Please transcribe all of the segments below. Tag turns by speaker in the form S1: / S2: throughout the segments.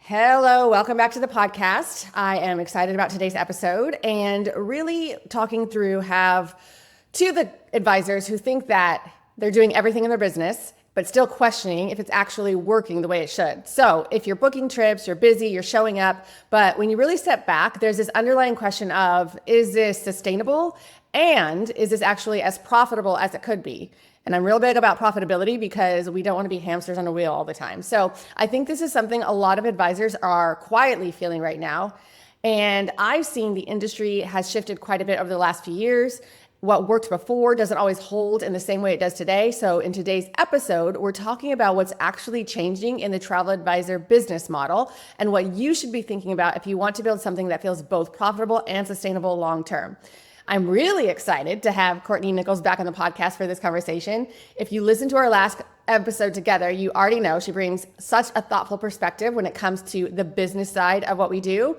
S1: Hello, welcome back to the podcast. I am excited about today's episode and really talking through have two of the advisors who think that they're doing everything in their business, but still questioning if it's actually working the way it should. So if you're booking trips, you're busy, you're showing up, but when you really step back, there's this underlying question of, is this sustainable? And is this actually as profitable as it could be? And I'm real big about profitability because we don't want to be hamsters on a wheel all the time. So I think this is something a lot of advisors are quietly feeling right now. And I've seen the industry has shifted quite a bit over the last few years. What worked before doesn't always hold in the same way it does today. So in today's episode, we're talking about what's actually changing in the travel advisor business model and what you should be thinking about if you want to build something that feels both profitable and sustainable long term. I'm really excited to have Courtnie Nichols back on the podcast for this conversation. If you listen to our last episode together, you already know she brings such a thoughtful perspective when it comes to the business side of what we do.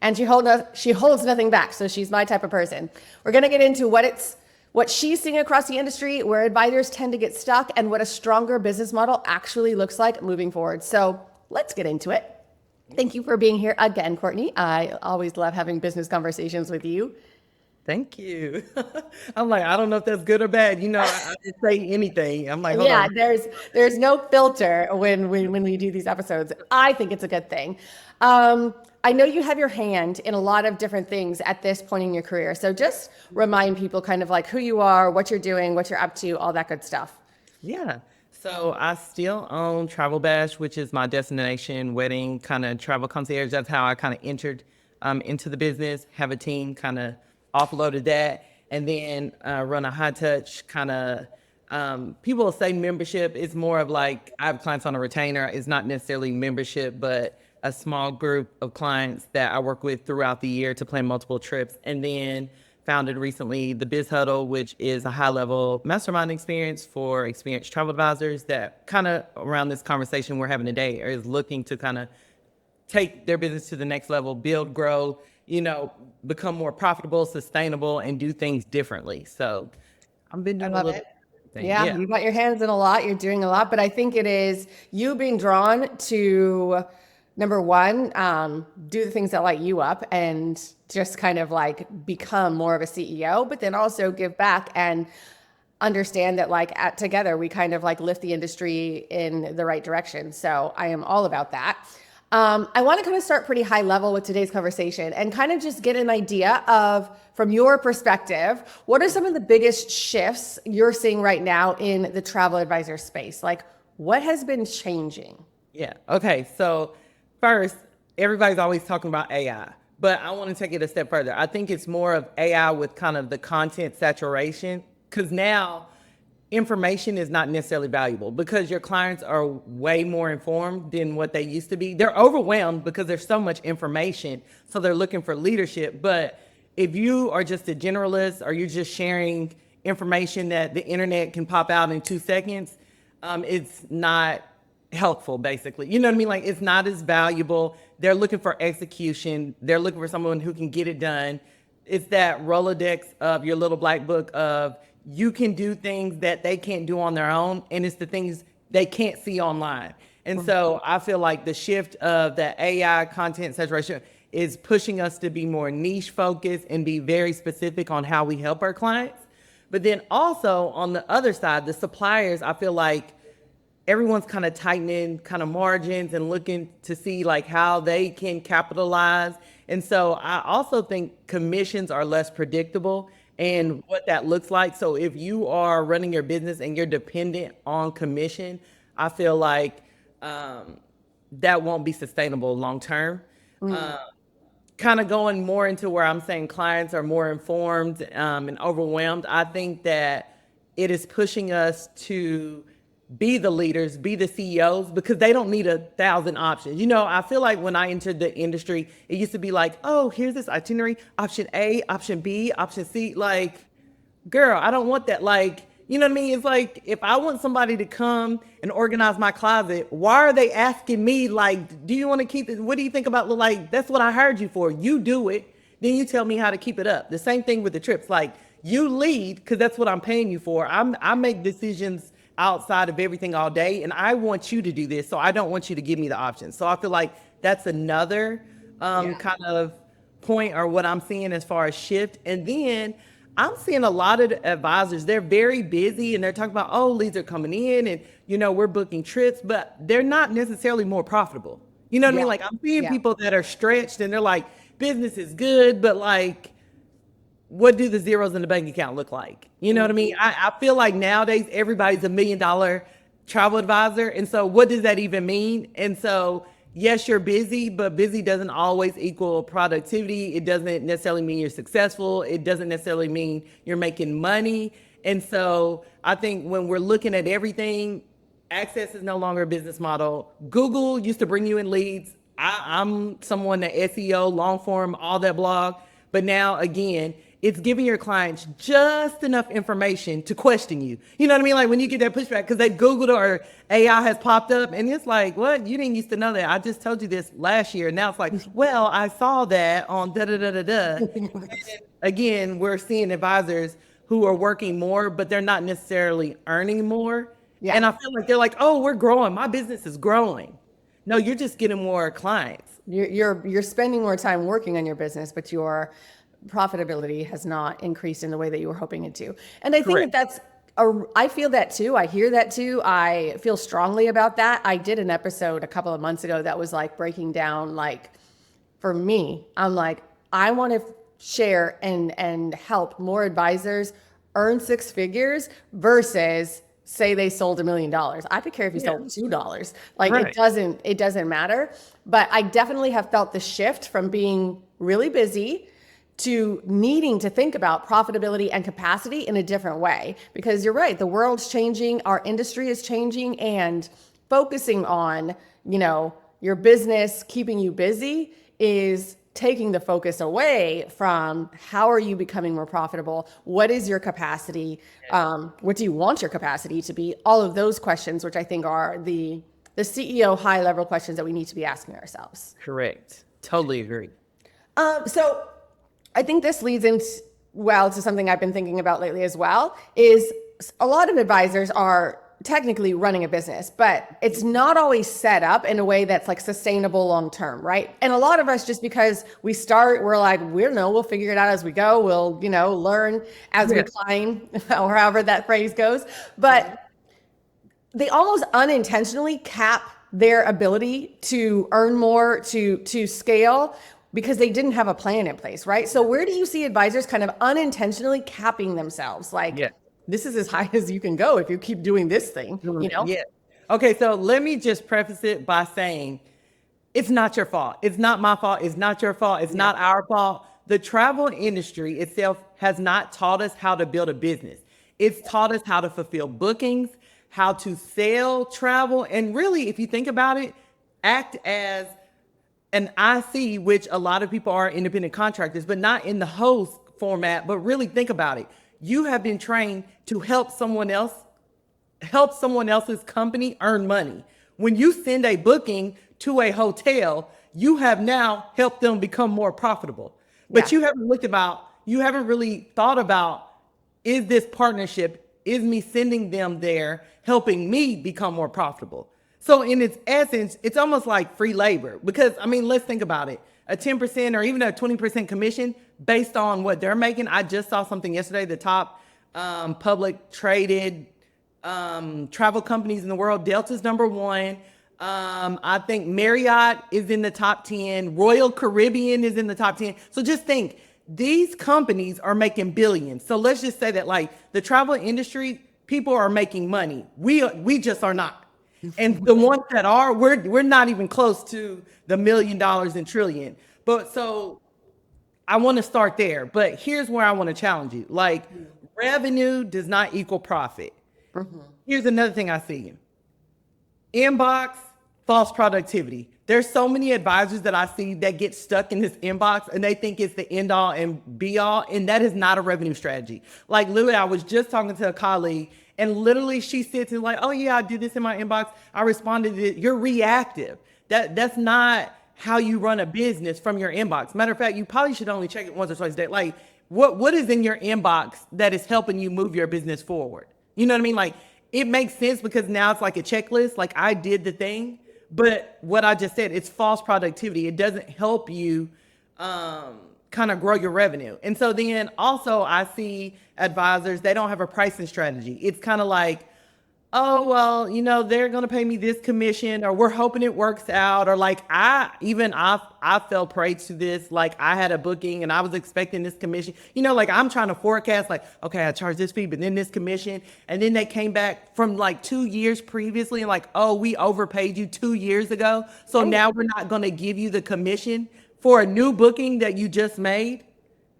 S1: And she holds nothing back. So she's my type of person. We're going to get into what she's seeing across the industry, where advisors tend to get stuck, and what a stronger business model actually looks like moving forward. So let's get into it. Thank you for being here again, Courtnie. I always love having business conversations with you.
S2: Thank you. I'm like, I don't know if that's good or bad. I just say anything. I'm like, hold
S1: Yeah,
S2: on.
S1: there's no filter when we do these episodes. I think it's a good thing. I know you have your hand in a lot of different things at this point in your career. So just remind people kind of like who you are, what you're doing, what you're up to, all that good stuff.
S2: Yeah. So I still own Travel Bash, which is my destination wedding kind of travel concierge. That's how I kind of entered into the business, have a team kind of offloaded that, and then run a high touch kind of, people will say membership. It's more of like, I have clients on a retainer. It's not necessarily membership, but a small group of clients that I work with throughout the year to plan multiple trips. And then founded recently the Biz Huddle, which is a high level mastermind experience for experienced travel advisors that kind of around this conversation we're having today is looking to kind of take their business to the next level, build, grow, become more profitable, sustainable, and do things differently. So I've been
S1: I
S2: doing a
S1: love
S2: little
S1: it.
S2: thing.
S1: Yeah,
S2: Yeah.
S1: you've got your hands in a lot, you're doing a lot, but I think it is you being drawn to number one, do the things that light you up and just kind of like become more of a CEO, but then also give back and understand that together we kind of like lift the industry in the right direction. So I am all about that. I want to kind of start pretty high level with today's conversation and kind of just get an idea of, from your perspective, what are some of the biggest shifts you're seeing right now in the travel advisor space? Like, what has been changing?
S2: Yeah. Okay. So first, everybody's always talking about AI, but I want to take it a step further. I think it's more of AI with kind of the content saturation, because now information is not necessarily valuable because your clients are way more informed than what they used to be. They're overwhelmed because there's so much information. So they're looking for leadership. But if you are just a generalist or you're just sharing information that the internet can pop out in 2 seconds, it's not helpful, basically. You know what I mean? Like, it's not as valuable. They're looking for execution. They're looking for someone who can get it done. It's that Rolodex of your little black book of, you can do things that they can't do on their own, and it's the things they can't see online. And so I feel like the shift of the AI content saturation is pushing us to be more niche focused and be very specific on how we help our clients. But then also on the other side, the suppliers, I feel like everyone's kind of tightening kind of margins and looking to see like how they can capitalize. And so I also think commissions are less predictable and what that looks like. So if you are running your business and you're dependent on commission, I feel like that won't be sustainable long term. Kind of going more into where I'm saying clients are more informed and overwhelmed, I think that it is pushing us to be the leaders, be the CEOs, because they don't need 1,000 options. I feel like when I entered the industry, it used to be like, oh, here's this itinerary, option A, option B, option C. Like, girl, I don't want that. Like, you know what I mean? It's like, if I want somebody to come and organize my closet, why are they asking me, like, do you want to keep it? What do you think about, like, that's what I hired you for. You do it. Then you tell me how to keep it up. The same thing with the trips. Like, you lead, because that's what I'm paying you for. I make decisions outside of everything all day, and I want you to do this, so I don't want you to give me the options. So I feel like That's another kind of point, or what I'm seeing as far as shift. And then I'm seeing a lot of the advisors, they're very busy and they're talking about, oh, leads are coming in and, we're booking trips, but they're not necessarily more profitable. You know what I mean? Like, I'm seeing people that are stretched and they're like, business is good, but like, what do the zeros in the bank account look like? You know what I mean? I feel like nowadays everybody's $1 million travel advisor. And so what does that even mean? And so, yes, you're busy, but busy doesn't always equal productivity. It doesn't necessarily mean you're successful. It doesn't necessarily mean you're making money. And so I think when we're looking at everything, access is no longer a business model. Google used to bring you in leads. I'm someone that SEO, long form, all that blog. But now, again, it's giving your clients just enough information to question you. You know what I mean? Like when you get that pushback because they Googled or AI has popped up and it's like, what? You didn't used to know that. I just told you this last year. Now it's like, well, I saw that on da-da-da-da-da. Again, we're seeing advisors who are working more, but they're not necessarily earning more. Yeah. And I feel like they're like, oh, we're growing. My business is growing. No, you're just getting more clients.
S1: You're spending more time working on your business, but your profitability has not increased in the way that you were hoping it to. And I think I feel that too. I hear that too. I feel strongly about that. I did an episode a couple of months ago that was like breaking down, like, for me, I'm like, I want to share and help more advisors earn six figures versus say they sold $1 million. I could care if you sold $2. Like it doesn't matter. But I definitely have felt the shift from being really busy to needing to think about profitability and capacity in a different way. Because you're right, the world's changing, our industry is changing, and focusing on, your business, keeping you busy is taking the focus away from how are you becoming more profitable? What is your capacity? What do you want your capacity to be? All of those questions, which I think are the CEO high level questions that we need to be asking ourselves.
S2: Correct. Totally agree.
S1: So I think this leads into, to something I've been thinking about lately as well, is a lot of advisors are technically running a business, but it's not always set up in a way that's like sustainable long term, right? And a lot of us, just because we start, we're like, we'll figure it out as we go. We'll, learn as we climb, or however that phrase goes. But they almost unintentionally cap their ability to earn more, to scale, because they didn't have a plan in place, right? So where do you see advisors kind of unintentionally capping themselves? Like, this is as high as you can go if you keep doing this thing,
S2: Yeah. Okay, so let me just preface it by saying, it's not your fault. It's not my fault. It's not your fault. It's not our fault. The travel industry itself has not taught us how to build a business. It's taught us how to fulfill bookings, how to sell travel, and really, if you think about it, act as an IC, which a lot of people are independent contractors, but not in the host format. But really think about it. You have been trained to help someone else's company earn money. When you send a booking to a hotel, you have now helped them become more profitable. But you haven't really thought about, is this partnership, is me sending them there, helping me become more profitable? So in its essence, it's almost like free labor, because let's think about it. A 10% or even a 20% commission based on what they're making. I just saw something yesterday, the top public traded travel companies in the world. Delta's number one. I think Marriott is in the top 10. Royal Caribbean is in the top 10. So just think, these companies are making billions. So let's just say that like the travel industry, people are making money. We just are not. And the ones that are, we're not even close to the $1 million and trillion. But so I want to start there. But here's where I want to challenge you. Like, revenue does not equal profit. Mm-hmm. Here's another thing I see. Inbox, false productivity. There's so many advisors that I see that get stuck in this inbox and they think it's the end all and be all. And that is not a revenue strategy. Like literally, I was just talking to a colleague and literally she sits and like, oh yeah, I did this in my inbox. I responded to it. You're reactive. That's not how you run a business from your inbox. Matter of fact, you probably should only check it once or twice a day. Like what is in your inbox that is helping you move your business forward? You know what I mean? Like it makes sense because now it's like a checklist. Like I did the thing. But what I just said, it's false productivity. It doesn't help you kind of grow your revenue. And so then also I see advisors, they don't have a pricing strategy. It's kind of like, oh, well, they're going to pay me this commission, or we're hoping it works out. Or like I fell prey to this. Like I had a booking and I was expecting this commission, like I'm trying to forecast like, okay, I charge this fee, but then this commission. And then they came back from like 2 years previously and like, oh, we overpaid you 2 years ago. So now we're not going to give you the commission for a new booking that you just made.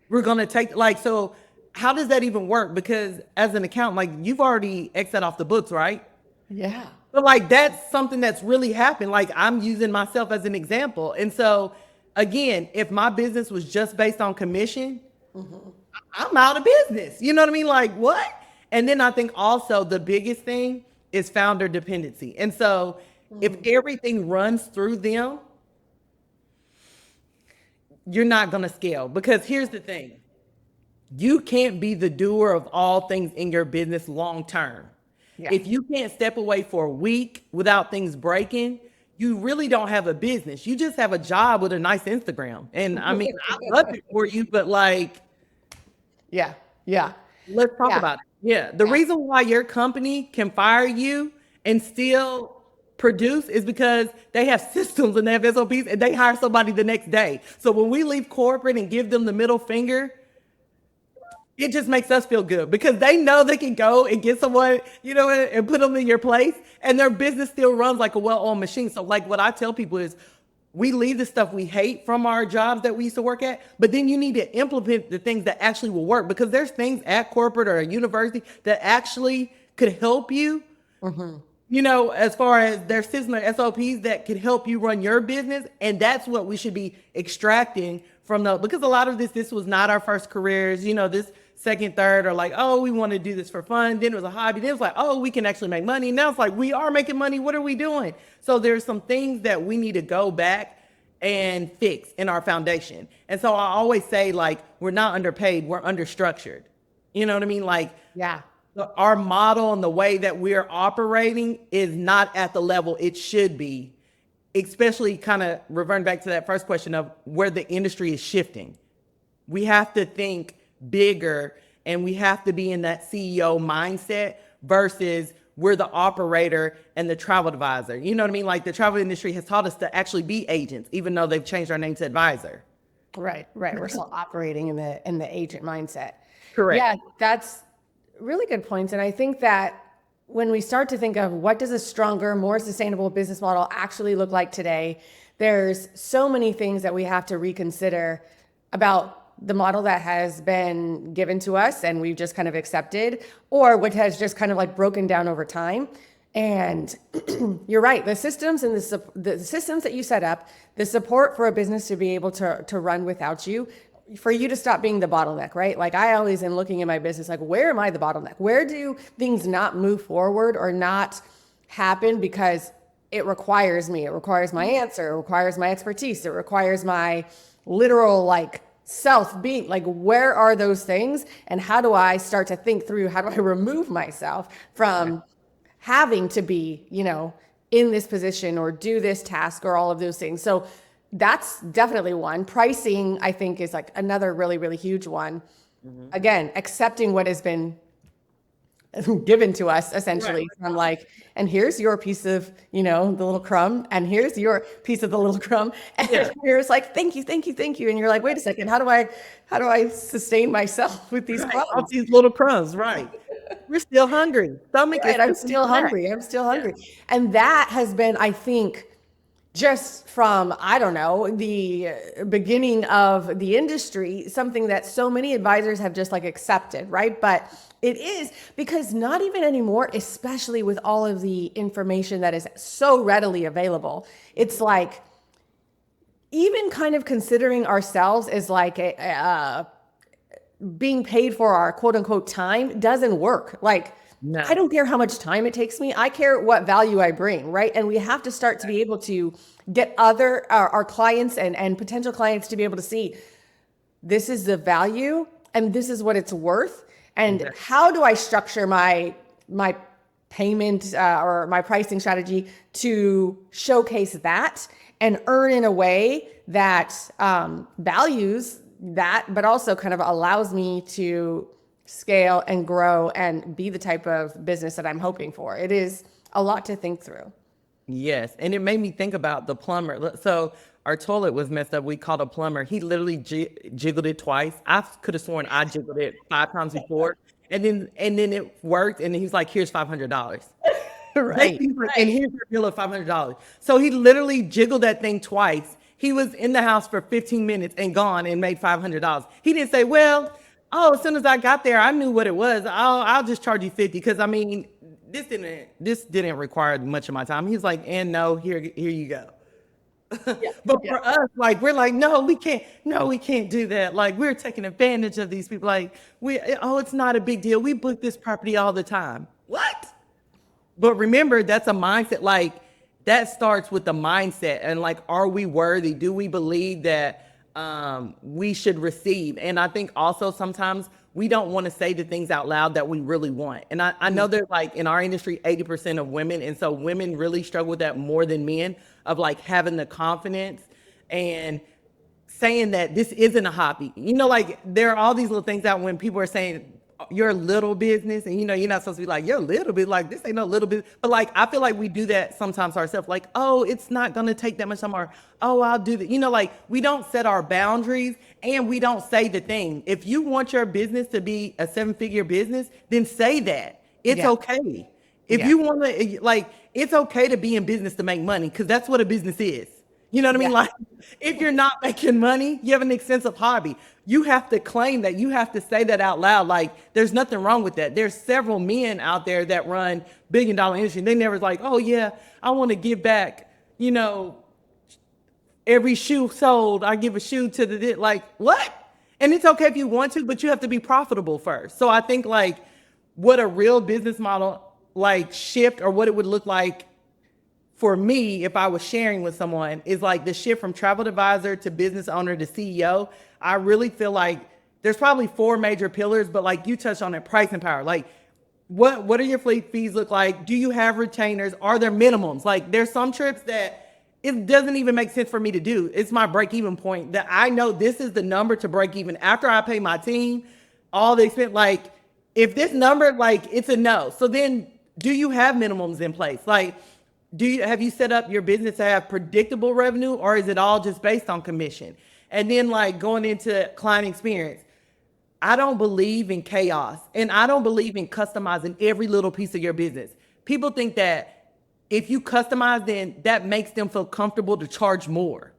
S2: We're going to take so how does that even work? Because as an accountant, like you've already exited off the books, right?
S1: Yeah.
S2: But like that's something that's really happened. Like I'm using myself as an example. And so again, if my business was just based on commission, I'm out of business. You know what I mean? Like what? And then I think also the biggest thing is founder dependency. And so if everything runs through them, you're not going to scale. Because here's the thing. You can't be the doer of all things in your business long term. Yeah. If you can't step away for a week without things breaking, you really don't have a business. You just have a job with a nice Instagram. And I mean, I love it for you, but like,
S1: yeah.
S2: Let's talk about it. Yeah. The reason why your company can fire you and still produce is because they have systems and they have SOPs and they hire somebody the next day. So when we leave corporate and give them the middle finger, it just makes us feel good because they know they can go and get someone, and put them in your place and their business still runs like a well-oiled machine. So like what I tell people is we leave the stuff we hate from our jobs that we used to work at, but then you need to implement the things that actually will work because there's things at corporate or a university that actually could help you, as far as their system or SOPs that could help you run your business. And that's what we should be extracting from because a lot of this was not our first careers, this second, third, or like, oh, we want to do this for fun. Then it was a hobby. Then it was like, oh, we can actually make money. Now it's like, we are making money. What are we doing? So there's some things that we need to go back and fix in our foundation. And so I always say like, we're not underpaid. We're understructured. You know what I mean? Like,
S1: yeah,
S2: our model and the way that we're operating is not at the level it should be, especially kind of reverting back to that first question of where the industry is shifting. We have to think bigger and we have to be in that CEO mindset versus we're the operator and the travel advisor. You know what I mean? Like the travel industry has taught us to actually be agents, even though they've changed our name to advisor.
S1: Right. We're still operating in the agent mindset.
S2: Correct.
S1: Yeah, that's really good points. And I think that when we start to think of what does a stronger, more sustainable business model actually look like today, there's so many things that we have to reconsider about the model that has been given to us and we've just kind of accepted, or what has just kind of like broken down over time. And you're right, the systems and the systems that you set up, the support for a business to be able to run without you, for you to stop being the bottleneck, right? Like I always am looking at my business, like where am I the bottleneck? Where do things not move forward or not happen because it requires me? It requires my answer, it requires my expertise, it requires my literal like self being like, where are those things? And how do I start to think through, how do I remove myself from having to be, in this position or do this task or all of those things? So that's definitely one. Pricing, I think, is like another really, really huge one. Again, accepting what has been given to us essentially from like, and here's your piece of, the little crumb, and here's your piece of the little crumb. And here's like, thank you. And you're like, wait a second, how do I sustain myself with these crumbs?
S2: All these little crumbs, right. We're still hungry.
S1: I'm still hungry. And that has been, I think, just from, I don't know, the beginning of the industry, something that so many advisors have just like accepted, right? But it is because not even anymore, especially with all of the information that is so readily available, it's like even kind of considering ourselves as like being paid for our quote unquote time doesn't work. Like, no. I don't care how much time it takes me. I care what value I bring, right? And we have to start to be able to get our clients and potential clients to be able to see this is the value and this is what it's worth. And how do I structure my payment or my pricing strategy to showcase that and earn in a way that values that, but also kind of allows me to scale and grow and be the type of business that I'm hoping for. It is a lot to think through.
S2: Yes, and it made me think about the plumber. So our toilet was messed up. We called a plumber. He literally jiggled it twice. I could have sworn I jiggled it 5 times before, and then it worked. And he's like, "Here's $500."
S1: Right.
S2: And here's your bill of $500. So he literally jiggled that thing twice. He was in the house for 15 minutes and gone and made $500. He didn't say, "Well, oh, as soon as I got there, I knew what it was. I'll just charge you 50." Because I mean, this didn't require much of my time. He's like, "And no, here you go." But for us, like, we're like, no, we can't do that. Like, we're taking advantage of these people. Like, it's not a big deal. We book this property all the time. What? But remember, that's a mindset. Like, that starts with the mindset. And like, are we worthy? Do we believe that we should receive? And I think also sometimes we don't want to say the things out loud that we really want. And I know that like in our industry, 80% of women. And so women really struggle with that more than men, of like having the confidence and saying that this isn't a hobby. Like there are all these little things out when people are saying you're a little business, and you're not supposed to be like, you're a little bit, like this ain't no little bit. But like, I feel like we do that sometimes ourselves. Like, oh, it's not going to take that much time, or, oh, I'll do that. Like we don't set our boundaries and we don't say the thing. If you want your business to be a 7-figure business, then say that. It's okay. If you want to, like, it's okay to be in business to make money, because that's what a business is. You know what I mean? Like, if you're not making money, you have an extensive hobby. You have to claim that. You have to say that out loud. Like, there's nothing wrong with that. There's several men out there that run billion-dollar industry. They never like, oh yeah, I want to give back, every shoe sold, I give a shoe to the, like, what? And it's okay if you want to, but you have to be profitable first. So I think like what a real business model like shift, or what it would look like for me if I was sharing with someone, is like the shift from travel advisor to business owner to CEO. I really feel like there's probably 4 major pillars, but like you touched on it, pricing power. Like what are your fleet fees look like? Do you have retainers? Are there minimums? Like there's some trips that it doesn't even make sense for me to do. It's my break even point that I know this is the number to break even after I pay my team, all the expense. Like if this number, like it's a no. So then do you have minimums in place? Like, have you set up your business to have predictable revenue, or is it all just based on commission? And then like going into client experience, I don't believe in chaos, and I don't believe in customizing every little piece of your business. People think that if you customize, then that makes them feel comfortable to charge more.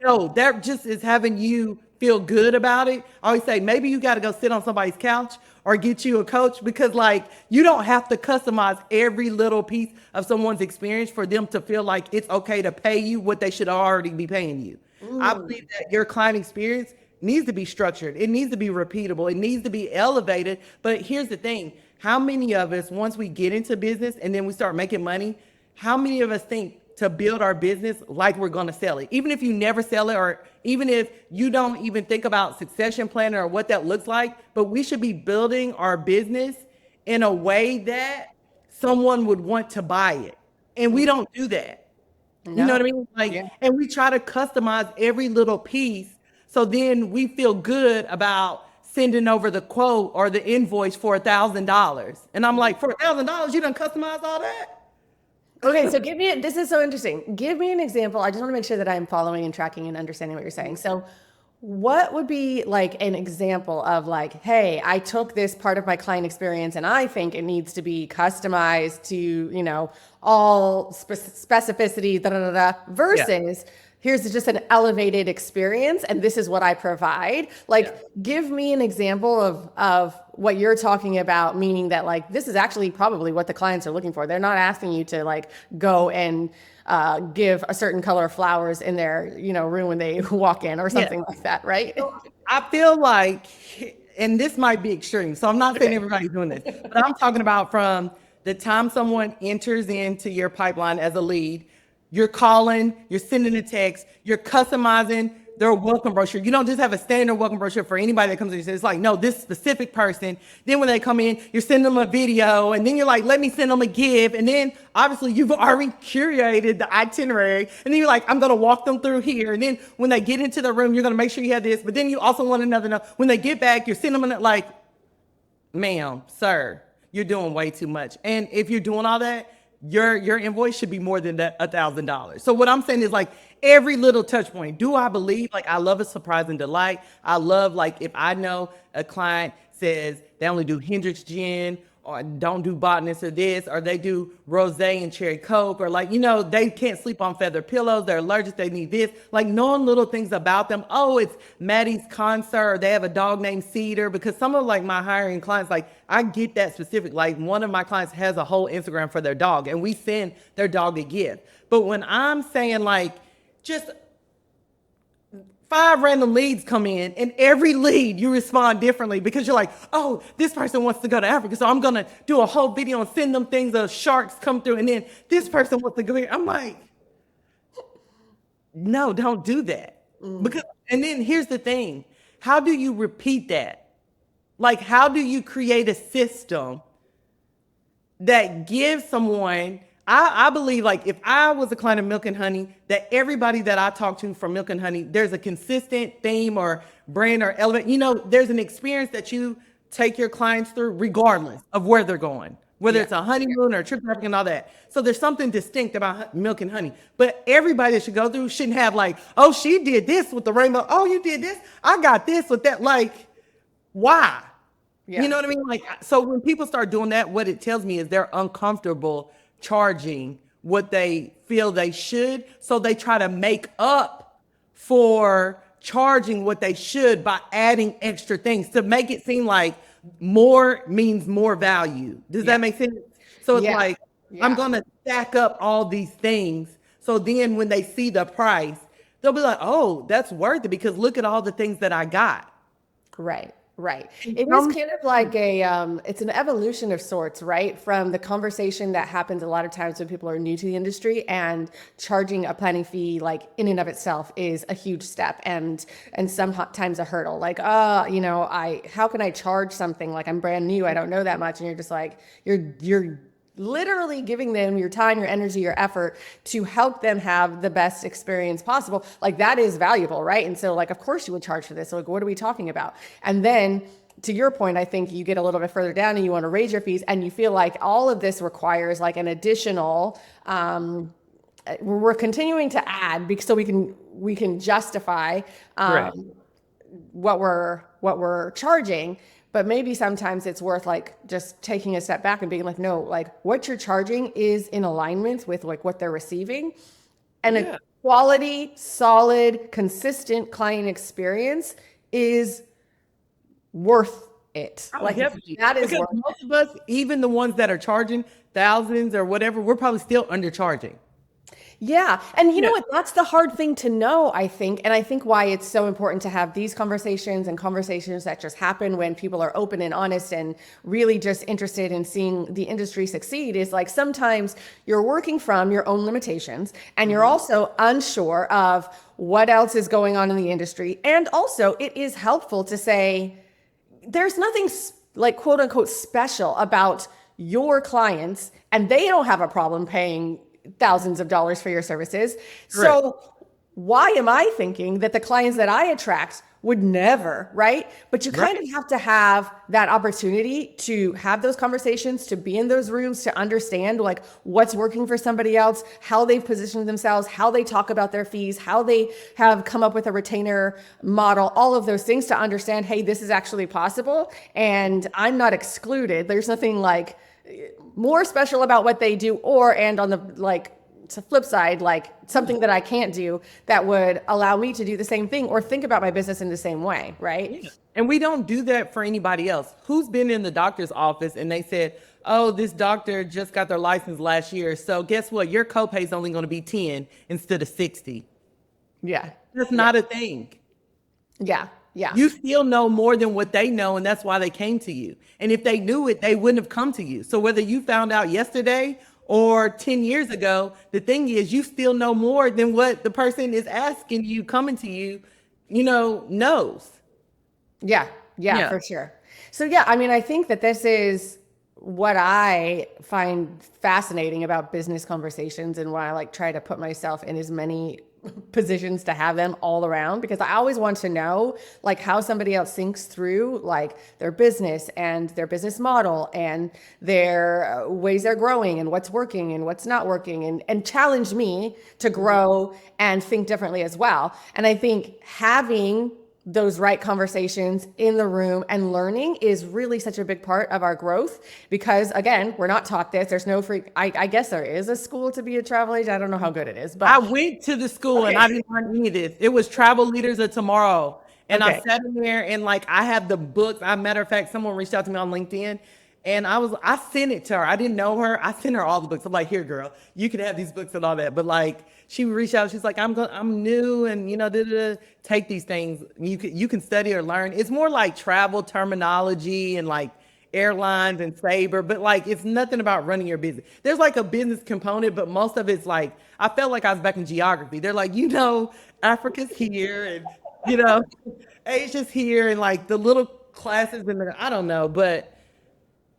S2: No, that just is having you feel good about it. I always say, maybe you got to go sit on somebody's couch or get you a coach, because like you don't have to customize every little piece of someone's experience for them to feel like it's okay to pay you what they should already be paying you. I believe that your client experience needs to be structured. It needs to be repeatable. It needs to be elevated. But here's the thing. How many of us, once we get into business and then we start making money, how many of us think to build our business like we're going to sell it? Even if you never sell it, or even if you don't even think about succession planning or what that looks like, but we should be building our business in a way that someone would want to buy it. And we don't do that. You know what I mean? Like, and we try to customize every little piece. So then we feel good about sending over the quote or the invoice for $1,000. And I'm like, for $1,000, you done customize all that?
S1: Okay, so this is so interesting. Give me an example. I just want to make sure that I'm following and tracking and understanding what you're saying. So what would be like an example of like, hey, I took this part of my client experience and I think it needs to be customized to, all specificity, versus here's just an elevated experience and this is what I provide. Like, give me an example of what you're talking about, meaning that like, this is actually probably what the clients are looking for. They're not asking you to like go and give a certain color of flowers in their, room when they walk in or something like that, right?
S2: I feel like, and this might be extreme, so I'm not saying everybody's doing this, but I'm talking about from the time someone enters into your pipeline as a lead, you're calling, you're sending a text, you're customizing their welcome brochure. You don't just have a standard welcome brochure for anybody that comes in. It's like, no, this specific person. Then when they come in, you're sending them a video, and then you're like, let me send them a gift. And then obviously you've already curated the itinerary. And then you're like, I'm going to walk them through here. And then when they get into the room, you're going to make sure you have this. But then you also want another note. When they get back, you're sending them like, ma'am, sir, you're doing way too much. And if you're doing all that, your invoice should be more than that $1,000. So what I'm saying is like every little touch point. Do I believe, like, I love a surprise and delight. I love, like, if I know a client says they only do Hendrix gin or don't do botanist or this, or they do rosé and cherry coke, or like, they can't sleep on feather pillows, they're allergic, they need this, like knowing little things about them. Oh, it's Maddie's concert, or they have a dog named Cedar, because some of like my hiring clients, like I get that specific. Like one of my clients has a whole Instagram for their dog, and we send their dog a gift. But when I'm saying like just 5 random leads come in, and every lead you respond differently because you're like, oh, this person wants to go to Africa, so I'm going to do a whole video and send them things of sharks come through. And then this person wants to go here. I'm like, no, don't do that. Because, and then here's the thing. How do you repeat that? Like, how do you create a system that gives someone, I believe, like, if I was a client of Milk and Honey, that everybody that I talk to from Milk and Honey, there's a consistent theme or brand or element. There's an experience that you take your clients through regardless of where they're going, whether it's a honeymoon or a trip to Africa and all that. So there's something distinct about Milk and Honey. But everybody that should go through shouldn't have like, oh, she did this with the rainbow. Oh, you did this. I got this with that. Like, why? Yeah. You know what I mean? Like, so when people start doing that, what it tells me is they're uncomfortable charging what they feel they should. So they try to make up for charging what they should by adding extra things to make it seem like more means more value. Does that make sense? So it's like, I'm going to stack up all these things. So then when they see the price, they'll be like, oh, that's worth it because look at all the things that I got.
S1: Right. Right. It is kind of like it's an evolution of sorts, right? From the conversation that happens a lot of times when people are new to the industry, and charging a planning fee, like in and of itself is a huge step and sometimes a hurdle. Like, how can I charge something? Like, I'm brand new, I don't know that much. And you're just like, you're literally giving them your time, your energy, your effort to help them have the best experience possible. Like, that is valuable, right? And so like, of course you would charge for this. So like, what are we talking about? And then to your point, I think you get a little bit further down and you want to raise your fees, and you feel like all of this requires like an additional, we're continuing to add because so we can justify what we're charging. But maybe sometimes it's worth like just taking a step back and being like, no, like what you're charging is in alignment with like what they're receiving, and a quality, solid, consistent client experience is worth it. Like that is
S2: because most of us, even the ones that are charging thousands or whatever, we're probably still undercharging.
S1: Yeah. And you know what? That's the hard thing to know, I think. And I think why it's so important to have these conversations and conversations that just happen when people are open and honest and really just interested in seeing the industry succeed is like sometimes you're working from your own limitations and you're also unsure of what else is going on in the industry. And also it is helpful to say there's nothing like quote unquote special about your clients, and they don't have a problem paying thousands of dollars for your services. Right. So why am I thinking that the clients that I attract would never, right? But you kind of have to have that opportunity to have those conversations, to be in those rooms, to understand like what's working for somebody else, how they've positioned themselves, how they talk about their fees, how they have come up with a retainer model, all of those things to understand, hey, this is actually possible and I'm not excluded. There's nothing like more special about what they do, and on the like to flip side, like something that I can't do that would allow me to do the same thing or think about my business in the same way, right?
S2: Yeah. And we don't do that for anybody else. Who's been in the doctor's office and they said, oh, this doctor just got their license last year, so guess what? Your copay is only going to be 10 instead of 60.
S1: Yeah.
S2: That's not a thing.
S1: Yeah. Yeah.
S2: You still know more than what they know, and that's why they came to you. And if they knew it, they wouldn't have come to you. So whether you found out yesterday or 10 years ago, the thing is you still know more than what the person is asking you, coming to you knows.
S1: Yeah,
S2: Yeah.
S1: for sure. So yeah, I mean, I think that this is what I find fascinating about business conversations and why I like try to put myself in as many positions to have them all around because I always want to know like how somebody else thinks through like their business and their business model and their ways they're growing and what's working and what's not working and challenge me to grow and think differently as well. And I think having those right conversations in the room and learning is really such a big part of our growth because again we're not taught this. There's no free I guess there is a school to be a travel agent. I don't know how good it is,
S2: I
S1: but
S2: went to the school and
S1: okay.
S2: I didn't learn any of this. It was Travel Leaders of Tomorrow. And I
S1: Okay.
S2: sat in there and like I have the books. Matter of fact, someone reached out to me on LinkedIn and I sent it to her. I didn't know her. I sent her all the books. I'm like, here, girl, you can have these books and all that. But like she reached out, she's like, I'm new and take these things. You can study or learn. It's more like travel terminology and like airlines and Sabre, but like it's nothing about running your business. There's like a business component, but most of it's like I felt like I was back in geography. They're like, Africa's here and you know, Asia's here and like the little classes and I don't know, but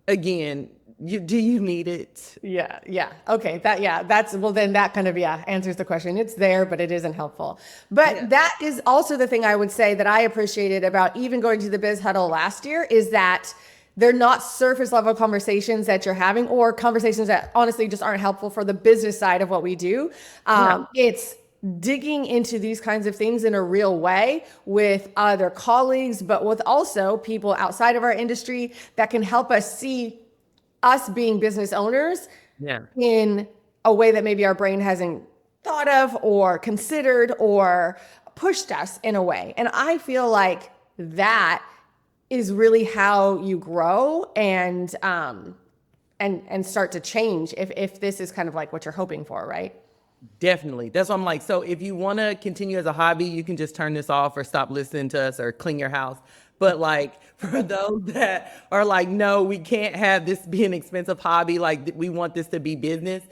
S2: again, do you need it?
S1: Yeah. Okay. That's well then that kind of answers the question. It's there, but it isn't helpful. But
S2: Yeah.
S1: that is also the thing I would say that I appreciated about even going to the Biz Huddle last year is that they're not surface level conversations that you're having or conversations that honestly just aren't helpful for the business side of what we do.
S2: Yeah.
S1: It's digging into these kinds of things in a real way with other colleagues, but with also people outside of our industry that can help us see us being business owners
S2: Yeah.
S1: in a way that maybe our brain hasn't thought of or considered or pushed us in a way. And I feel like that is really how you grow and start to change if this is kind of like what you're hoping for, right?
S2: Definitely. That's what I'm like. So if you want to continue as a hobby, you can just turn this off or stop listening to us or clean your house. But like for those that are like, no, we can't have this be an expensive hobby. Like we want this to be business.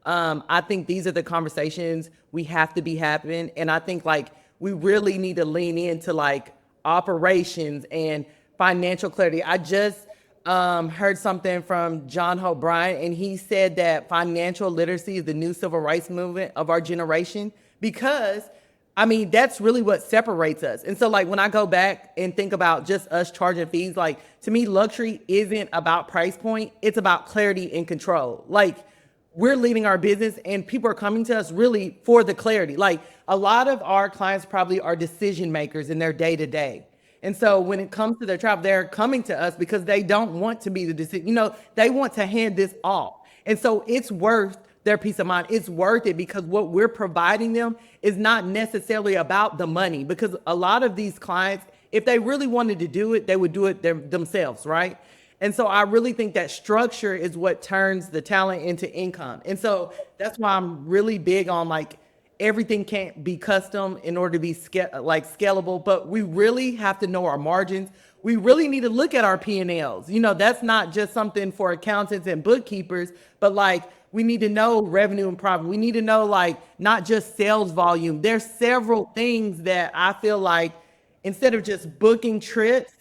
S2: I think these are the conversations we have to be having. And I think like we really need to lean into like operations and financial clarity. I just heard something from John Hope Bryant, and he said that financial literacy is the new civil rights movement of our generation because, I mean, that's really what separates us. And so, like, when I go back and think about just us charging fees, like, to me, luxury isn't about price point, it's about clarity and control. Like, we're leading our business and people are coming to us really for the clarity. Like, a lot of our clients probably are decision makers in their day to day. And so when it comes to their travel, they're coming to us because they don't want to be the decision. They want to hand this off. And so it's worth their peace of mind. It's worth it because what we're providing them is not necessarily about the money because a lot of these clients, if they really wanted to do it, they would do it themselves, right? And so I really think that structure is what turns the talent into income. And so that's why I'm really big on like everything can't be custom in order to be scalable, but we really have to know our margins. We really need to look at our P&Ls. That's not just something for accountants and bookkeepers, but like we need to know revenue and profit. We need to know like not just sales volume. There's several things that I feel like instead of just booking trips,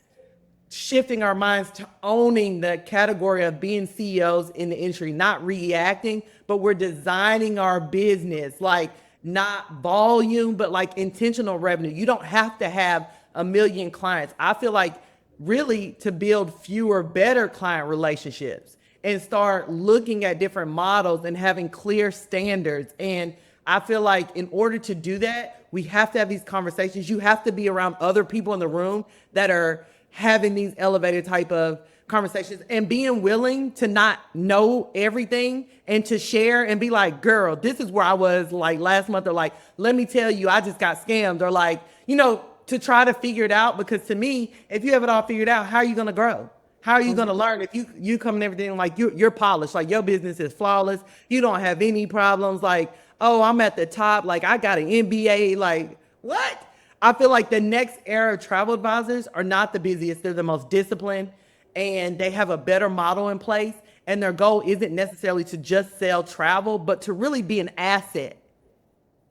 S2: shifting our minds to owning the category of being CEOs in the industry, not reacting, but we're designing our business like not volume, but like intentional revenue. You don't have to have a million clients. I feel like really to build fewer, better client relationships and start looking at different models and having clear standards. And I feel like in order to do that, we have to have these conversations. You have to be around other people in the room that are having these elevated type of conversations and being willing to not know everything and to share and be like, girl, this is where I was like last month, or like, let me tell you, I just got scammed, or like, to try to figure it out. Because to me, if you have it all figured out, how are you going to grow? How are you going to learn if you come and everything like you're polished, like your business is flawless, you don't have any problems, like, oh, I'm at the top, like I got an MBA, like what? I feel like the next era of travel advisors are not the busiest. They're the most disciplined and they have a better model in place. And their goal isn't necessarily to just sell travel, but to really be an asset,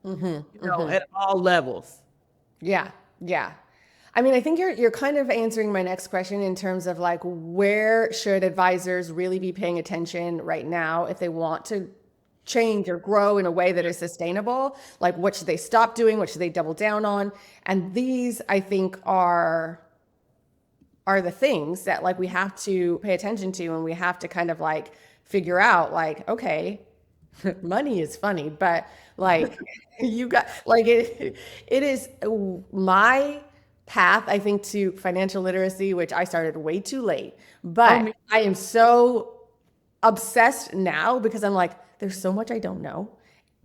S2: at all levels.
S1: Yeah. Yeah. I mean, I think you're kind of answering my next question in terms of like where should advisors really be paying attention right now if they want to change or grow in a way that is sustainable? Like what should they stop doing? What should they double down on? And these I think are the things that like we have to pay attention to, and we have to kind of like figure out like, okay, money is funny, but like you got like it is my path, I think, to financial literacy, which I started way too late.
S2: Oh,
S1: But
S2: me.
S1: I am so obsessed now because I'm like, there's so much I don't know.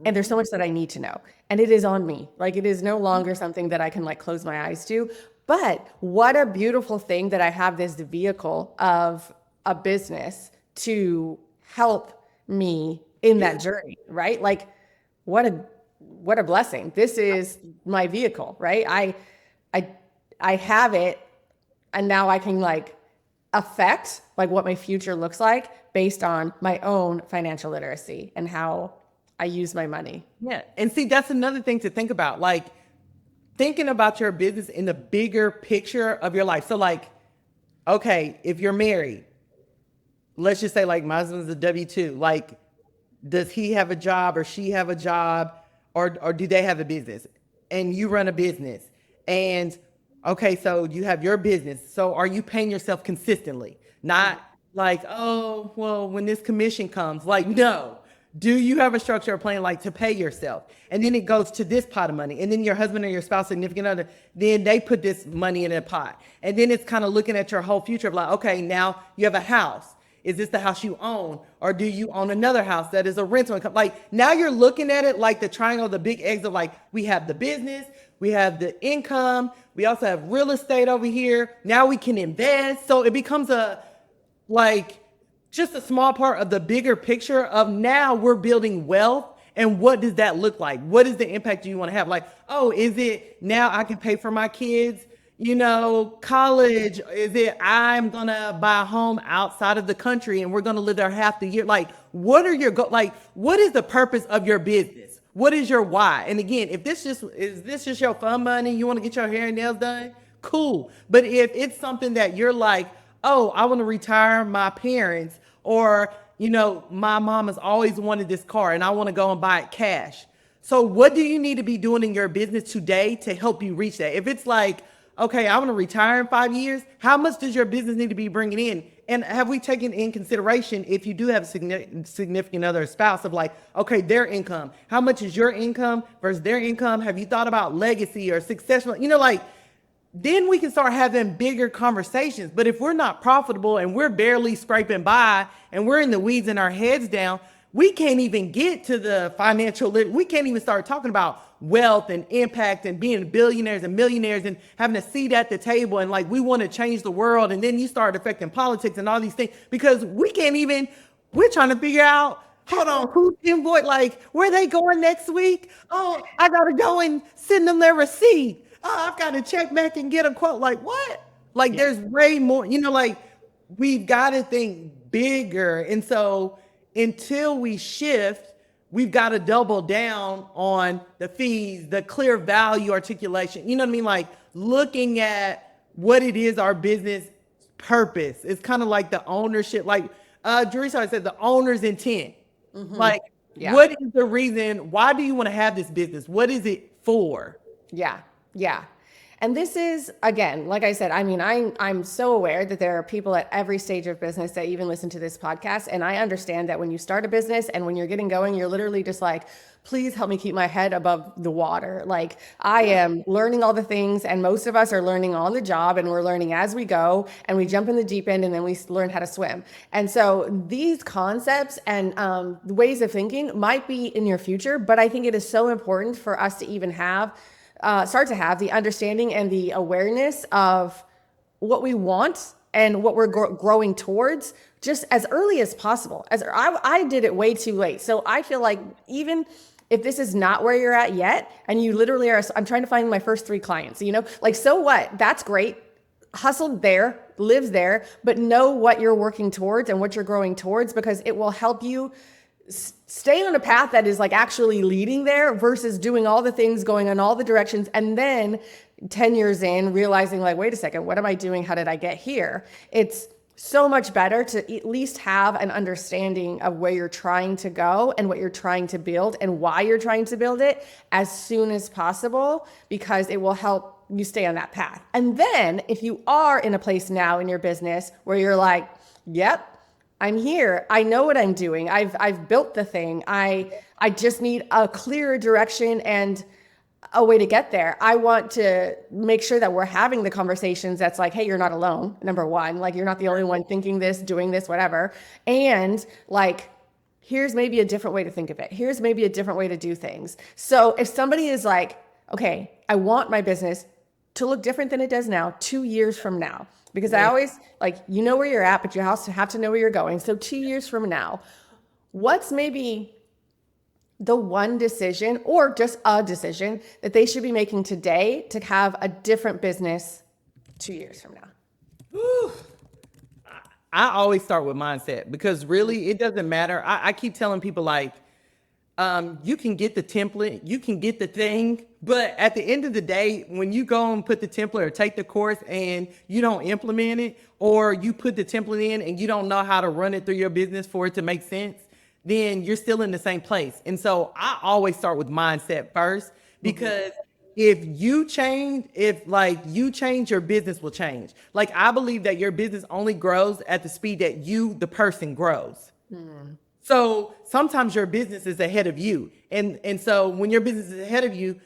S1: And there's so much that I need to know. And it is on me. Like it is no longer something that I can like close my eyes to. But what a beautiful thing that I have this vehicle of a business to help me in that journey, right? Like what a blessing. This is my vehicle, right? I I have it, and now I can like affect like what my future looks like based on my own financial literacy and how I use my money.
S2: Yeah. And see, that's another thing to think about. Like thinking about your business in the bigger picture of your life. So like, okay, if you're married, let's just say like my husband's a W-2, like, does he have a job or she have a job, or do they have a business and you run a business? And okay, so you have your business. So are you paying yourself consistently? Not like, oh, well, when this commission comes, like, no. Do you have a structure or plan like to pay yourself? And then it goes to this pot of money. And then your husband or your spouse, significant other, then they put this money in a pot. And then it's kind of looking at your whole future of like, okay, now you have a house. Is this the house you own? Or do you own another house that is a rental income? Like now you're looking at it like the triangle, the big eggs of like, we have the business, we have the income, we also have real estate over here. Now we can invest. So it becomes a like just a small part of the bigger picture of now we're building wealth. And what does that look like? What is the impact you want to have? Like, oh, is it now I can pay for my kids, college? Is it I'm gonna buy a home outside of the country and we're gonna live there half the year? Like, what are your like? What is the purpose of your business? What is your why? And again, if this just your fun money, you want to get your hair and nails done, cool. But if it's something that you're like, oh, I want to retire my parents, or my mom has always wanted this car and I want to go and buy it cash. So what do you need to be doing in your business today to help you reach that? If it's like, okay, I want to retire in 5 years, how much does your business need to be bringing in? And have we taken in consideration if you do have a significant other spouse of like, okay, their income, how much is your income versus their income? Have you thought about legacy or succession? Like, then we can start having bigger conversations. But if we're not profitable and we're barely scraping by and we're in the weeds and our heads down, we can't even get to the financial, we can't even start talking about wealth and impact and being billionaires and millionaires and having a seat at the table and like we want to change the world. And then you start affecting politics and all these things because we're trying to figure out, hold on, who's invoice, like where they going next week? Oh, I gotta go and send them their receipt. Oh, I've got to check back and get a quote. Like what? Like there's way more, like we've got to think bigger. And so until we shift, we've got to double down on the fees, the clear value articulation. You know what I mean? Like looking at what it is, our business purpose. It's kind of like the ownership, like Teresa said, the owner's intent. Like, what is the reason? Why do you want to have this business? What is it for?
S1: Yeah. Yeah. And this is, again, like I said, I mean, I'm so aware that there are people at every stage of business that even listen to this podcast. And I understand that when you start a business and when you're getting going, you're literally just like, please help me keep my head above the water. Like I am learning all the things, and most of us are learning on the job, and we're learning as we go, and we jump in the deep end and then we learn how to swim. And so these concepts and ways of thinking might be in your future, but I think it is so important for us to even start to have the understanding and the awareness of what we want and what we're growing towards just as early as possible. As I did it way too late. So I feel like even if this is not where you're at yet, and you literally are, I'm trying to find my first 3 clients, like, so what? That's great. Hustle there, lives there, but know what you're working towards and what you're growing towards, because it will help you stay on a path that is like actually leading there versus doing all the things, going in all the directions, and then 10 years in, realizing like, wait a second, what am I doing? How did I get here? It's so much better to at least have an understanding of where you're trying to go and what you're trying to build and why you're trying to build it as soon as possible, because it will help you stay on that path. And then if you are in a place now in your business where you're like, yep, I'm here. I know what I'm doing. I've built the thing. I just need a clearer direction and a way to get there. I want to make sure that we're having the conversations that's like, hey, you're not alone. Number one, like you're not the only one thinking this, doing this, whatever. And like, here's maybe a different way to think of it. Here's maybe a different way to do things. So if somebody is like, okay, I want my business to look different than it does now 2 years from now, because I always like, you know where you're at, but you also have to know where you're going. So 2 years from now, what's maybe the one decision or just a decision that they should be making today to have a different business 2 years from now?
S2: Whew. I always start with mindset, because really it doesn't matter. I keep telling people like, you can get the template, you can get the thing, but at the end of the day, when you go and put the template or take the course and you don't implement it, or you put the template in and you don't know how to run it through your business for it to make sense, then you're still in the same place. And so I always start with mindset first, because if you change, you change, your business will change. Like, I believe that your business only grows at the speed that you, the person, grows. So sometimes your business is ahead of you. And so when your business is ahead of you,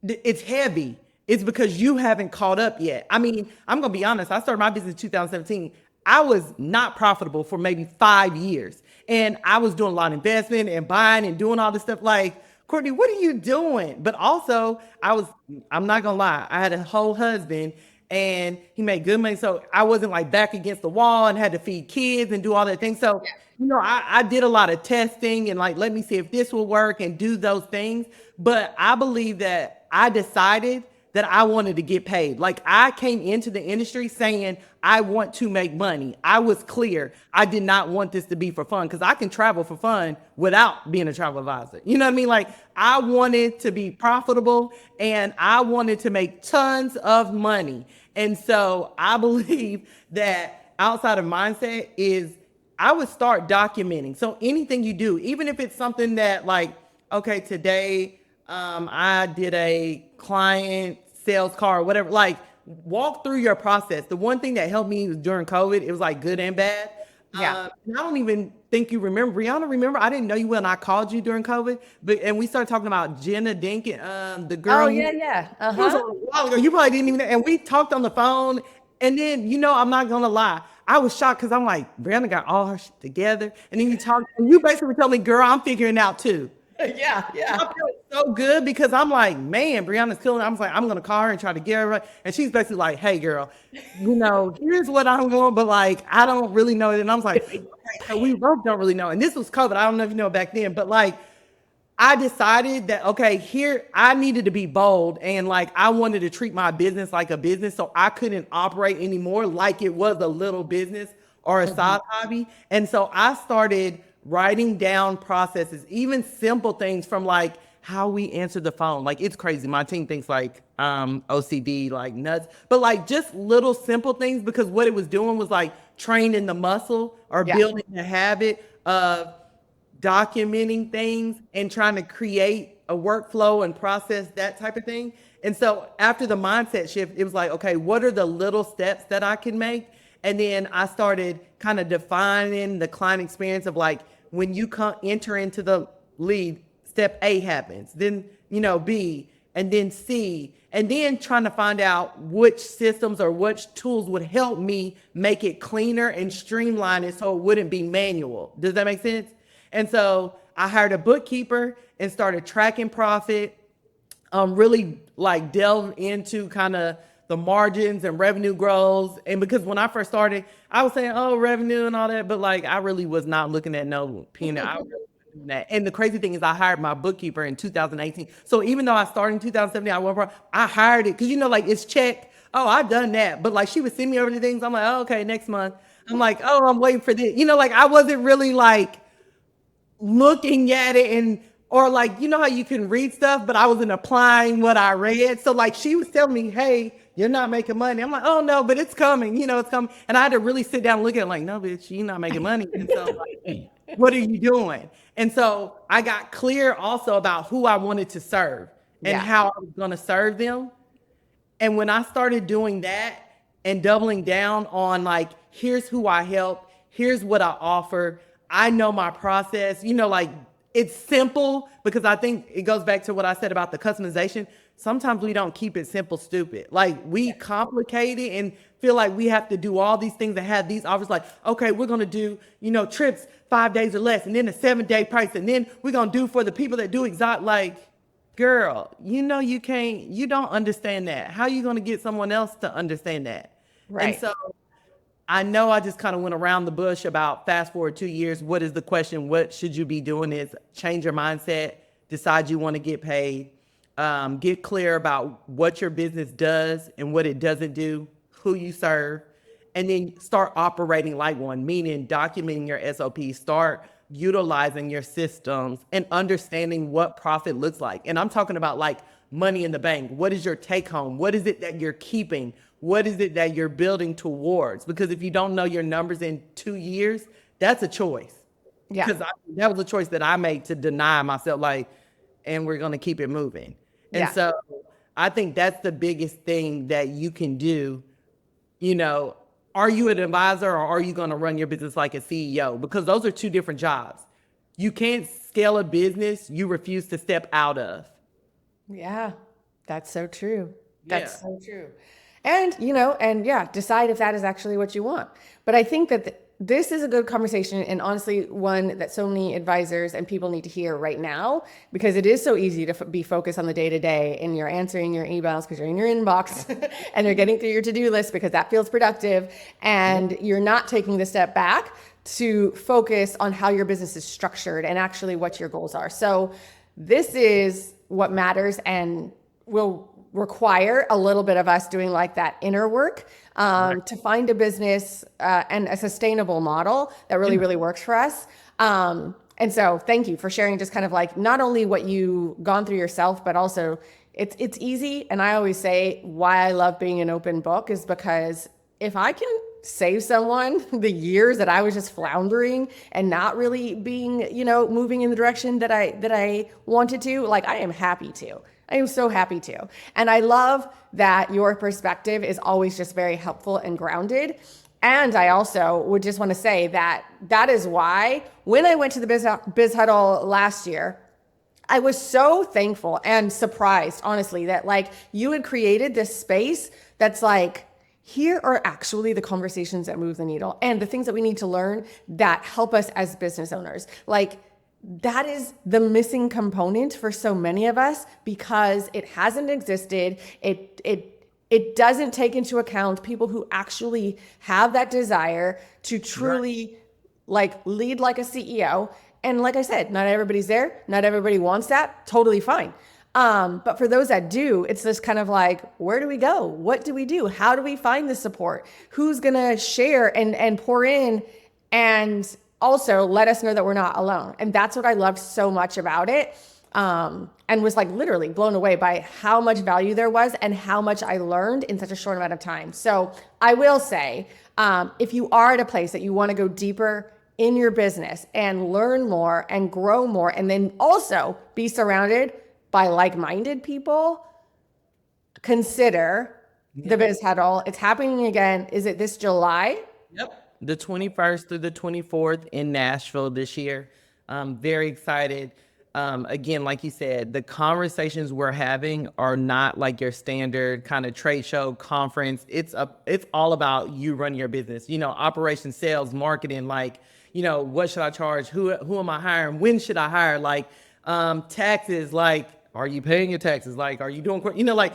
S2: it's heavy. It's because you haven't caught up yet. I mean, I'm going to be honest. I started my business in 2017. I was not profitable for maybe 5 years. And I was doing a lot of investment and buying and doing all this stuff. Like, Courtnie, what are you doing? But also I'm not going to lie, I had a whole husband and he made good money. So I wasn't like back against the wall and had to feed kids and do all that thing. So, I did a lot of testing and like, let me see if this will work and do those things. But I believe that I decided that I wanted to get paid. Like, I came into the industry saying, I want to make money. I was clear. I did not want this to be for fun, because I can travel for fun without being a travel advisor. You know what I mean? Like, I wanted to be profitable and I wanted to make tons of money. And so I believe that outside of mindset is I would start documenting. So anything you do, even if it's something that like, okay, today I did a client sales call or whatever, like walk through your process. The one thing that helped me was during COVID, it was like good and bad.
S1: Yeah.
S2: And I don't even think you remember. Brianna, remember? I didn't know you when I called you during COVID, and we started talking about Jenna Dinkin, the girl.
S1: Oh, yeah.
S2: It was a while ago. You probably didn't even know. And we talked on the phone. And then, I'm not going to lie, I was shocked, because I'm like, Brianna got all her shit together. And then you talked, and you basically told me, girl, I'm figuring it out too.
S1: Yeah.
S2: I feel so good, because I'm like, man, Brianna's killing it. I was like, I'm going to call her and try to get her right. And she's basically like, hey, girl, here's what I'm going, but like, I don't really know it. And I was like, okay, so we both don't really know. And this was COVID. I don't know if you know back then, but like, I decided that, okay, here, I needed to be bold, and like, I wanted to treat my business like a business. So I couldn't operate anymore like it was a little business or a side hobby. And so I started writing down processes, even simple things, from like how we answer the phone. Like, it's crazy. My team thinks like OCD, like nuts, but like just little simple things, because what it was doing was like training the muscle or building the habit of documenting things and trying to create a workflow and process, that type of thing. And so after the mindset shift, it was like, okay, what are the little steps that I can make? And then I started kind of defining the client experience of like, when you enter into the lead, step A happens, then, B, and then C, and then trying to find out which systems or which tools would help me make it cleaner and streamline it so it wouldn't be manual. Does that make sense? And so I hired a bookkeeper and started tracking profit, really like delve into kind of the margins and revenue growth. And because when I first started, I was saying, oh, revenue and all that, but like, I really was not looking at no peanut. I really wasn't doing that. And the crazy thing is, I hired my bookkeeper in 2018. So even though I started in 2017, I hired it, because like, it's checked. Oh, I've done that. But like, she would send me over the things. I'm like, oh, okay, next month. I'm like, oh, I'm waiting for this. Like, I wasn't really like looking at it and Or like, you know how you can read stuff, but I wasn't applying what I read. So like she was telling me, hey, you're not making money. I'm like, oh no, but it's coming, it's coming. And I had to really sit down and look at it like, no, bitch, you're not making money. And so like, what are you doing? And so I got clear also about who I wanted to serve and
S1: Yeah.
S2: how I was going to serve them. And when I started doing that and doubling down on like, here's who I help, here's what I offer, I know my process, like it's simple, because I think it goes back to what I said about the customization. Sometimes we don't keep it simple, stupid. Like we complicate it and feel like we have to do all these things that have these offers like, okay, we're going to do, trips 5 days or less, and then a 7-day price. And then we're going to do for the people that do exotic, like, girl, you can't, you don't understand that. How are you going to get someone else to understand that?
S1: Right.
S2: And so I know I just kind of went around the bush about fast forward 2 years. What is the question? What should you be doing is change your mindset, decide you want to get paid, get clear about what your business does and what it doesn't do, who you serve, and then start operating like one, meaning documenting your SOP, start utilizing your systems and understanding what profit looks like. And I'm talking about like money in the bank. What is your take home? What is it that you're keeping? What is it that you're building towards? Because if you don't know your numbers in 2 years, that's a choice.
S1: Yeah.
S2: Because that was a choice that I made to deny myself, like, and we're going to keep it moving. And
S1: Yeah.
S2: so I think that's the biggest thing that you can do. Are you an advisor or are you going to run your business like a CEO? Because those are two different jobs. You can't scale a business you refuse to step out of.
S1: Yeah, that's so true.
S2: Yeah.
S1: That's so true. And, decide if that is actually what you want. But I think that this is a good conversation, and honestly, one that so many advisors and people need to hear right now, because it is so easy to be focused on the day to day, and you're answering your emails because you're in your inbox and you're getting through your to-do list because that feels productive, and you're not taking the step back to focus on how your business is structured and actually what your goals are. So this is what matters and will require a little bit of us doing like that inner work to find a business and a sustainable model that really, really works for us. And so thank you for sharing just kind of like not only what you've gone through yourself, but also it's easy. And I always say why I love being an open book is because if I can save someone the years that I was just floundering and not really being, moving in the direction that I wanted to, like I am happy to. I am so happy to. And I love that your perspective is always just very helpful and grounded. And I also would just want to say that is why when I went to the Biz Huddle last year, I was so thankful and surprised, honestly, that like you had created this space that's like, here are actually the conversations that move the needle and the things that we need to learn that help us as business owners. Like, that is the missing component for so many of us because it hasn't existed. It doesn't take into account people who actually have that desire to truly like lead like a CEO. And like I said, not everybody's there. Not everybody wants that. Totally fine. But for those that do, it's this kind of like, where do we go? What do we do? How do we find the support? Who's going to share and pour in and also let us know that we're not alone. And that's what I loved so much about it. And was like literally blown away by how much value there was and how much I learned in such a short amount of time. So I will say, if you are at a place that you want to go deeper in your business and learn more and grow more, and then also be surrounded by like-minded people, consider the Biz Huddle. It's happening again. Is it this July?
S2: Yep. The 21st through the 24th in Nashville this year. I'm very excited. Again, like you said, the conversations we're having are not like your standard kind of trade show conference. It's all about you running your business, operations, sales, marketing, like, what should I charge? Who am I hiring? When should I hire? Like, taxes, like, are you paying your taxes? Like, are you doing, like,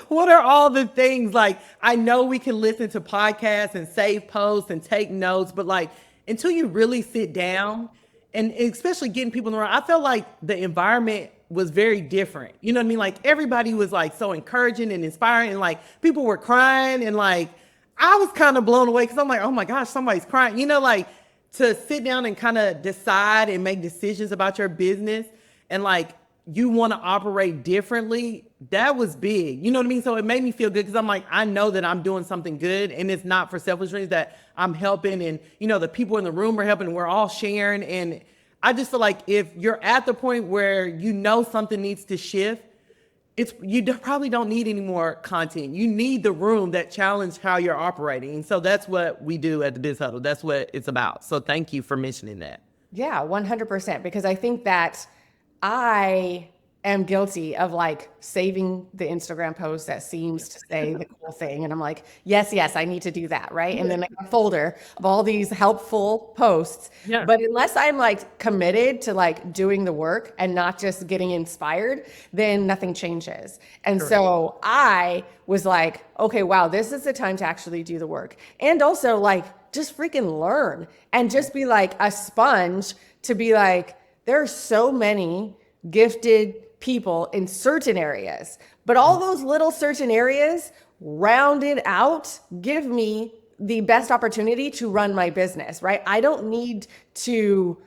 S2: what are all the things? Like, I know we can listen to podcasts and save posts and take notes, but like, until you really sit down and especially getting people in the room, I felt like the environment was very different. You know what I mean? Like everybody was like so encouraging and inspiring and like people were crying and like, I was kind of blown away because I'm like, oh my gosh, somebody's crying, like to sit down and kind of decide and make decisions about your business. and like you want to operate differently, that was big. You know what I mean? So it made me feel good because I'm like, I know that I'm doing something good, and it's not for selfish reasons, that I'm helping, and you know, the people in the room are helping, and we're all sharing. And I just feel like if you're at the point where you know something needs to shift, probably don't need any more content. You need the room that challenge how you're operating. And so that's what we do at the Biz Huddle. That's what it's about. So thank you for mentioning that.
S1: Yeah, 100%. Because I think that I am guilty of like saving the Instagram post that seems to say the cool thing. And I'm like, yes, I need to do that. Right. And then a folder of all these helpful posts.
S2: Yeah.
S1: But unless I'm like committed to like doing the work and not just getting inspired, then nothing changes. And so I was like, okay, wow, this is the time to actually do the work. And also like just freaking learn and just be like a sponge to be like, there are so many gifted people in certain areas, but all those little certain areas rounded out give me the best opportunity to run my business, right? I don't need to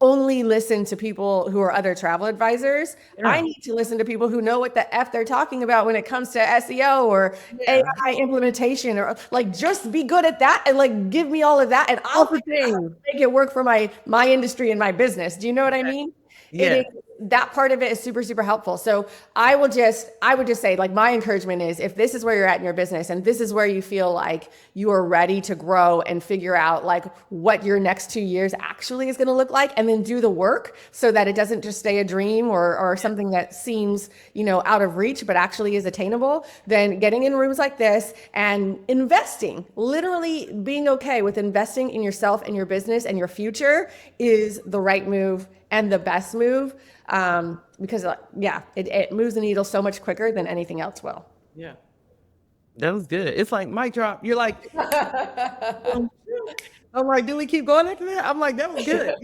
S1: only listen to people who are other travel advisors. Yeah. I need to listen to people who know what the F they're talking about when it comes to SEO or AI implementation, or like just be good at that and like give me all of that and I'll make it work for my industry and my business. Do you know what I mean?
S2: Yeah.
S1: That part of it is super, super helpful. So I would just say, like, my encouragement is, if this is where you're at in your business and this is where you feel like you are ready to grow and figure out like what your next 2 years actually is going to look like, and then do the work so that it doesn't just stay a dream or something that seems, you know, out of reach, but actually is attainable, then getting in rooms like this and investing, literally being okay with investing in yourself and your business and your future is the right move and the best move. Because it moves the needle so much quicker than anything else will.
S2: Yeah. That was good. It's like mic drop. You're like, I'm like, do we keep going after that? I'm like, that was good.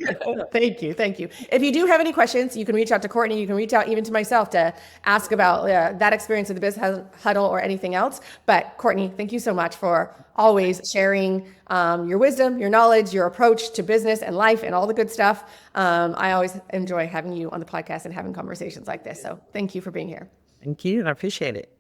S1: Thank you. If you do have any questions, you can reach out to Courtnie. You can reach out even to myself to ask about that experience of the Biz Huddle or anything else. But Courtnie, thank you so much for always sharing your wisdom, your knowledge, your approach to business and life and all the good stuff. I always enjoy having you on the podcast and having conversations like this. So thank you for being here.
S2: Thank you. I appreciate it.